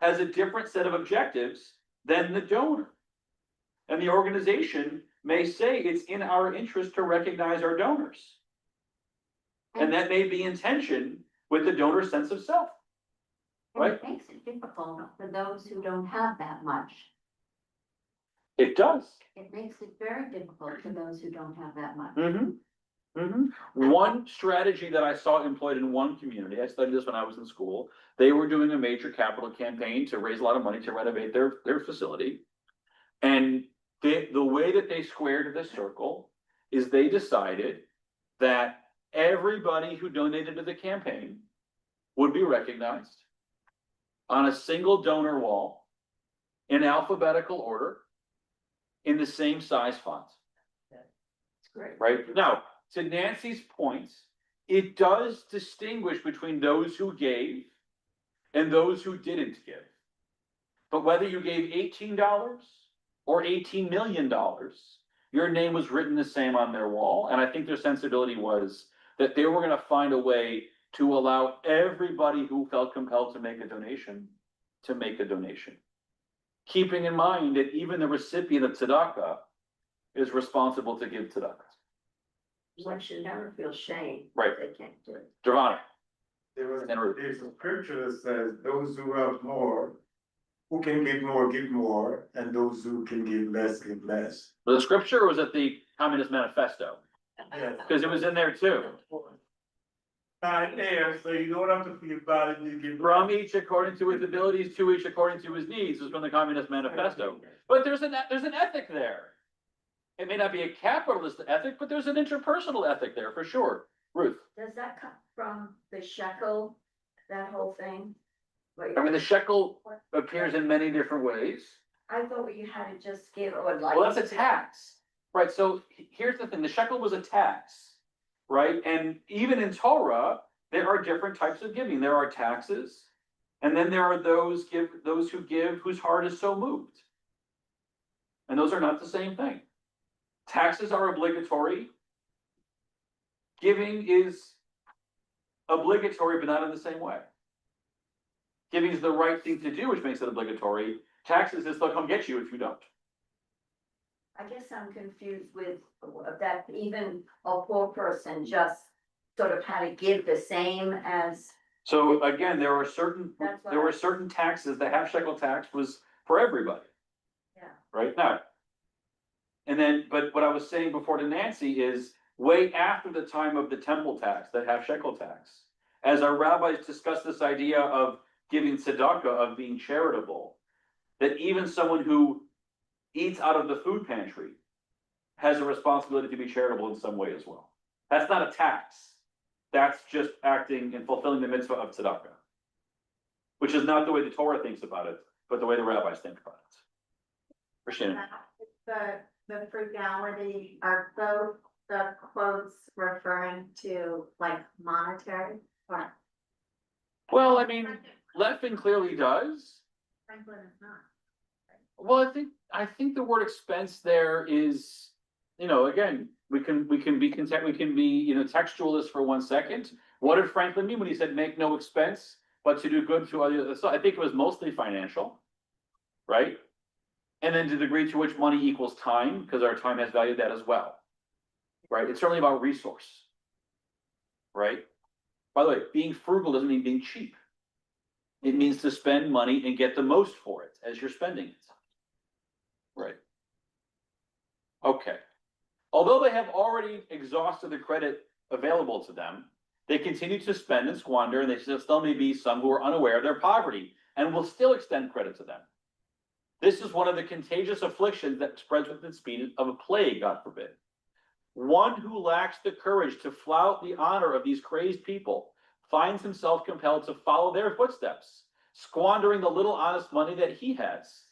has a different set of objectives than the donor. And the organization may say it's in our interest to recognize our donors. And that may be in tension with the donor's sense of self. And Right? it makes it difficult for those who don't have that much. It does. It makes it very difficult for those who don't have that much. One strategy that I saw employed in one community, I studied this when I was in school, they were doing a major capital campaign to raise a lot of money to renovate their facility. And the way that they squared this circle is they decided that everybody who donated to the campaign would be recognized on a single donor wall in alphabetical order in the same size font. It's great. Right? Now, to Nancy's point, it does distinguish between those who gave and those who didn't give. But whether you gave $18 or $18 million, your name was written the same on their wall. And I think their sensibility was, that they were gonna find a way to allow everybody who felt compelled to make a donation, to make a donation. Keeping in mind that even the recipient of tzedakah is responsible to give tzedakah. One should never feel shame. Right. They can't do it. Giovanni, There's a scripture that says, those who have more, who can give more, and those who can give less. the scripture was at the Communist Manifesto, Yes. because it was in there too. Not there, so you don't have to feel bad if you give. From each according to his abilities, to each according to his needs, was from the Communist Manifesto. But there's an ethic there. It may not be a capitalist ethic, but there's an interpersonal ethic there for sure. Ruth, Does that come from the shekel, that whole thing? I mean, the shekel appears in many different ways. I thought you had to just give, or like. Well, that's a tax, right? So here's the thing, the shekel was a tax, right? And even in Torah, there are different types of giving. There are taxes, and then there are those who give whose heart is so moved. And those are not the same thing. Taxes are obligatory. Giving is obligatory, but not in the same way. Giving is the right thing to do, which makes it obligatory. Taxes is they'll come get you if you don't. I guess I'm confused with that even a poor person just sort of had to give the same as. So again, there were certain That's what there I- were certain taxes. The half shekel tax was for everybody. Yeah. Right now. And then, but what I was saying before to Nancy is way after the time of the temple tax, the half shekel tax, as our rabbis discussed this idea of giving tzedakah, of being charitable, that even someone who eats out of the food pantry has a responsibility to be charitable in some way as well. That's not a tax. That's just acting and fulfilling the mitzvah of tzedakah, which is not the way the Torah thinks about it, but the way the rabbis think about it. Christina. The frugality, are both the quotes referring to like monetary or? Well, I mean, Lefin clearly does. Franklin is not. Well, I think the word expense there is, again, we can be content, we can be, textualist for 1 second. What did Franklin mean when he said make no expense, but to do good to others? So I think it was mostly financial, right? And then to the degree to which money equals time, because our time has value, that as well, right? It's certainly about resource, right? By the way, being frugal doesn't mean being cheap. It means to spend money and get the most for it as you're spending it. Right. Okay. Although they have already exhausted the credit available to them, they continue to spend and squander, and there still may be some who are unaware of their poverty and will still extend credit to them. This is one of the contagious afflictions that spreads with the speed of a plague, God forbid. One who lacks the courage to flout the honor of these crazed people finds himself compelled to follow their footsteps, squandering the little honest money that he has.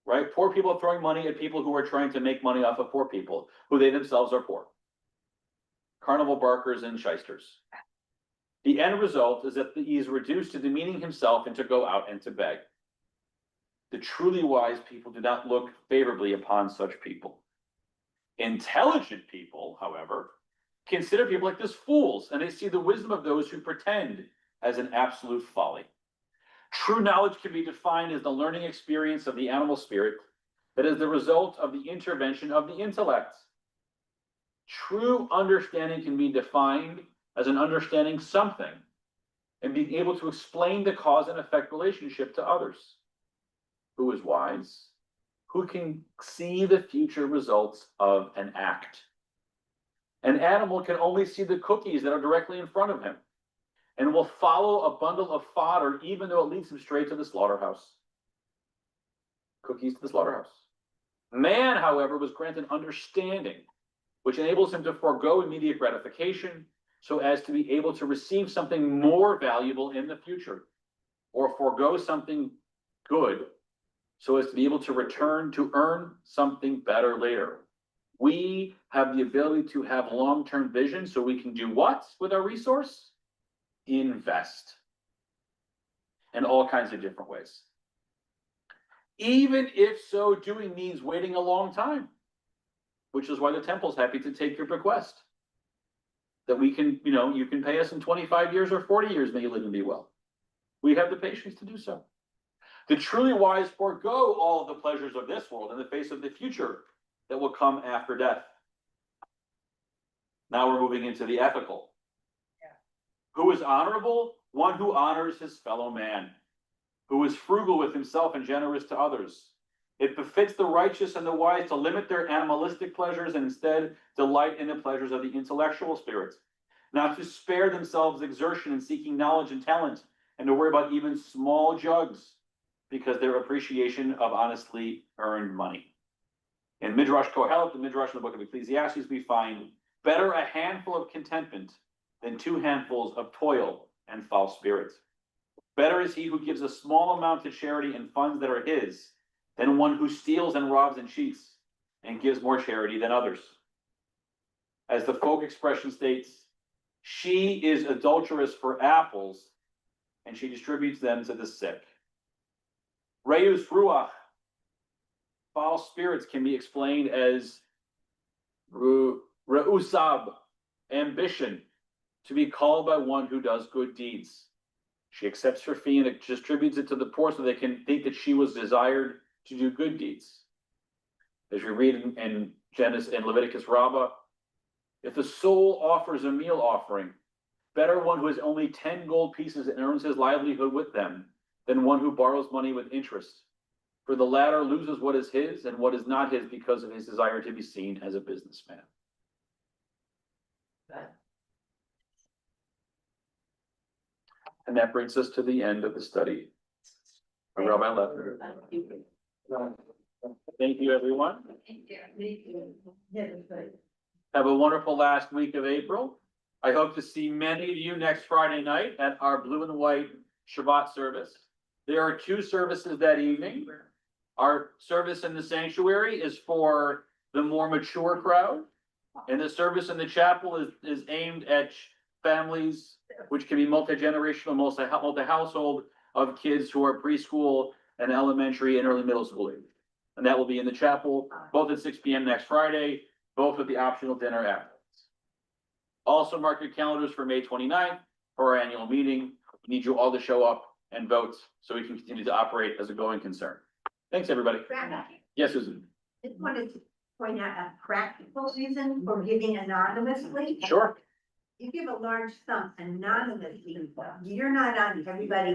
Right? Poor people are throwing money at people who are trying to make money off of poor people, who they themselves are poor. Carnival barkers and shysters. The end result is that he is reduced to demeaning himself and to go out and to beg. The truly wise people do not look favorably upon such people. Intelligent people, however, consider people like this fools, and they see the wisdom of those who pretend as an absolute folly. True knowledge can be defined as the learning experience of the animal spirit that is the result of the intervention of the intellect. True understanding can be defined as an understanding something and being able to explain the cause and effect relationship to others. Who is wise? Who can see the future results of an act? An animal can only see the cookies that are directly in front of him and will follow a bundle of fodder even though it leads him straight to the slaughterhouse. Cookies to the slaughterhouse. Man, however, was granted understanding, which enables him to forego immediate gratification so as to be able to receive something more valuable in the future, or forego something good so as to be able to return to earn something better later. We have the ability to have long-term vision so we can do what with our resource? Invest in all kinds of different ways. Even if so doing means waiting a long time, which is why the temple's happy to take your bequest. that we can, you can pay us in 25 years or 40 years, may you live and be well. We have the patience to do so. The truly wise forego all of the pleasures of this world in the face of the future that will come after death. Now we're moving into the ethical. Who is honorable? One who honors his fellow man, who is frugal with himself and generous to others. It befits the righteous and the wise to limit their animalistic pleasures and instead delight in the pleasures of the intellectual spirit, not to spare themselves exertion in seeking knowledge and talent, and to worry about even small jugs because their appreciation of honestly earned money. In Midrash Kohelet, the Midrash in the book of Ecclesiastes, we find better a handful of contentment than 2 handfuls of toil and false spirit. Better is he who gives a small amount to charity and funds that are his than one who steals and robs and cheats and gives more charity than others. As the folk expression states, she is adulterous for apples and she distributes them to the sick. Reus ruach, false spirits, can be explained as reusab, ambition, to be called by one who does good deeds. She accepts her fee and distributes it to the poor so they can think that she was desired to do good deeds. As you read in Genesis and Leviticus Rabbah, if the soul offers a meal offering, better one who has only 10 gold pieces and earns his livelihood with them than one who borrows money with interest. For the latter loses what is his and what is not his because of his desire to be seen as a businessman. And that brings us to the end of the study of Rabbi Lefin. Thank you, everyone. Have a wonderful last week of April. I hope to see many of you next Friday night at our blue and white Shabbat service. There are 2 services that evening. Our service in the sanctuary is for the more mature crowd, and the service in the chapel is aimed at families, which can be multi-generational, multi-household of kids who are preschool and elementary and early middle school age. And that will be in the chapel, both at 6 p.m. next Friday, both with the optional dinner afterwards. Also mark your calendars for May 29th for our annual meeting. We need you all to show up and vote so we can continue to operate as a going concern. Thanks, everybody. Yes, Susan. Just wanted to point out a practical reason for giving anonymously. Sure. You give a large sum anonymously, you're not on everybody